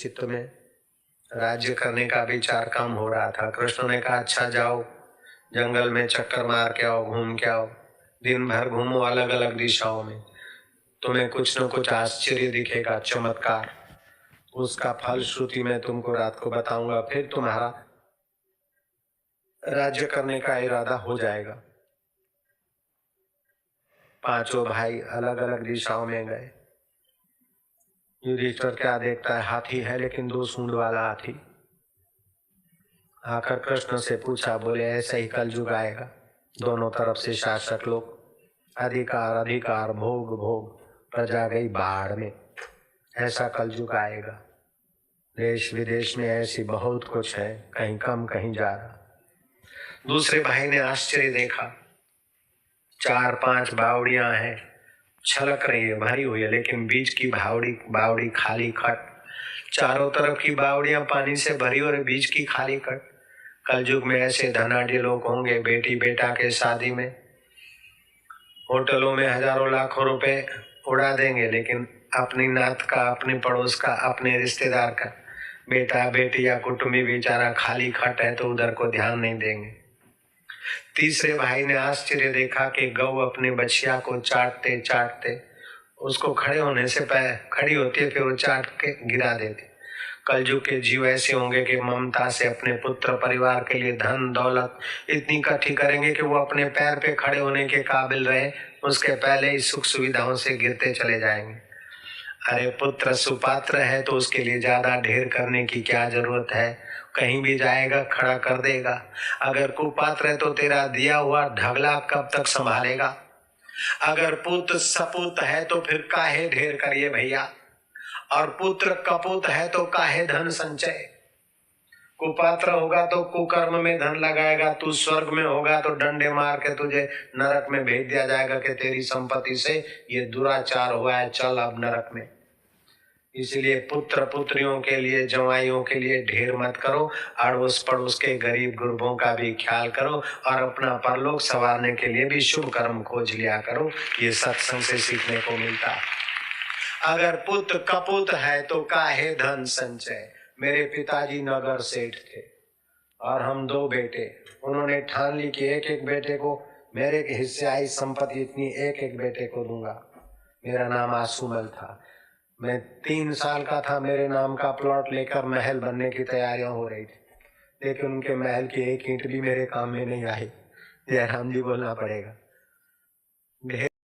चित्त में राज्य करने का विचार कम हो रहा था। कृष्ण ने कहा अच्छा जाओ जंगल में चक्कर मार के आओ, घूम के आओ, दिन भर घूमो अलग अलग दिशाओं में, तुम्हें कुछ न कुछ आश्चर्य दिखेगा, चमत्कार। उसका फल श्रुति मैं तुमको रात को बताऊंगा, फिर तुम्हारा राज्य करने का इरादा हो जाएगा। पांचों भाई अलग अलग दिशाओं में गए। युधिष्ठिर क्या देखता है, हाथी है लेकिन 2 सूंड वाला हाथी। आकर कृष्ण से पूछा, बोले ऐसा ही कलयुग आएगा, दोनों तरफ से शासक लोग, अधिकार अधिकार, भोग भोग, प्रजा गई बाढ़ में, ऐसा कलयुग आएगा। देश विदेश में ऐसी बहुत कुछ है, कहीं कम कहीं ज्यादा। दूसरे भाई ने आश्चर्य देखा, 4-5 बावड़ियां हैं, छलक रही है, भरी हुई है, लेकिन बीच की बावड़ी खाली खट। चारों तरफ की बावड़ियां पानी से भरी और बीच की खाली खट। कलयुग में ऐसे धनाढ्य लोग होंगे, बेटी बेटा के शादी में होटलों में हजारों लाखों रुपए उड़ा देंगे, लेकिन अपनी नात का, अपने पड़ोस का, अपने रिश्तेदार का बेटा बेटी या कुटुंबी बेचारा खाली खट है तो उधर को ध्यान नहीं देंगे। तीसरे भाई ने आश्चर्य देखा कि गौ अपने बछिया को चाटते चाटते उसको खड़े होने से पहले खड़ी होती है, फिर वो चाट के गिरा देती। कलयुग के जीव ऐसे होंगे कि ममता से अपने पुत्र परिवार के लिए धन दौलत इतनी इकट्ठी करेंगे कि वो अपने पैर पे खड़े होने के काबिल रहे, उसके पहले ही सुख सुविधाओं से गिरते चले जाएंगे। अरे पुत्र सुपात्र है तो उसके लिए ज्यादा ढेर करने की क्या जरूरत है, कहीं भी जाएगा खड़ा कर देगा। अगर कुपात्र है तो तेरा दिया हुआ ढगला कब तक संभालेगा। अगर पुत्र सपूत है तो फिर काहे ढेर करिए भैया, और पुत्र कपूत है तो काहे धन संचय। कुपात्र होगा तो कुकर्म में धन लगाएगा, तू स्वर्ग में होगा तो डंडे मार के तुझे नरक में भेज दिया जाएगा कि तेरी संपत्ति से ये दुराचार हुआ है, चल अब नरक में। इसलिए पुत्र पुत्रियों के लिए, जवाइयों के लिए ढेर मत करो, अड़ोस पड़ोस के गरीब गुरबों का भी ख्याल करो और अपना परलोक संवारने के लिए भी शुभ कर्म खोज लिया करो। ये सत्संग से सीखने को मिलता है। अगर पुत्र कपूत है तो काहे धन संचय। मेरे पिताजी नगर सेठ थे और हम 2 बेटे, उन्होंने ठान ली कि एक एक बेटे को मेरे के हिस्से आई संपत्ति इतनी एक एक बेटे को दूंगा। मेरा नाम आसुमल था, मैं 3 साल का था, मेरे नाम का प्लॉट लेकर महल बनने की तैयारियां हो रही थी, लेकिन उनके महल की एक ईंट भी मेरे काम में नहीं आई। जयराम जी बोलना पड़ेगा।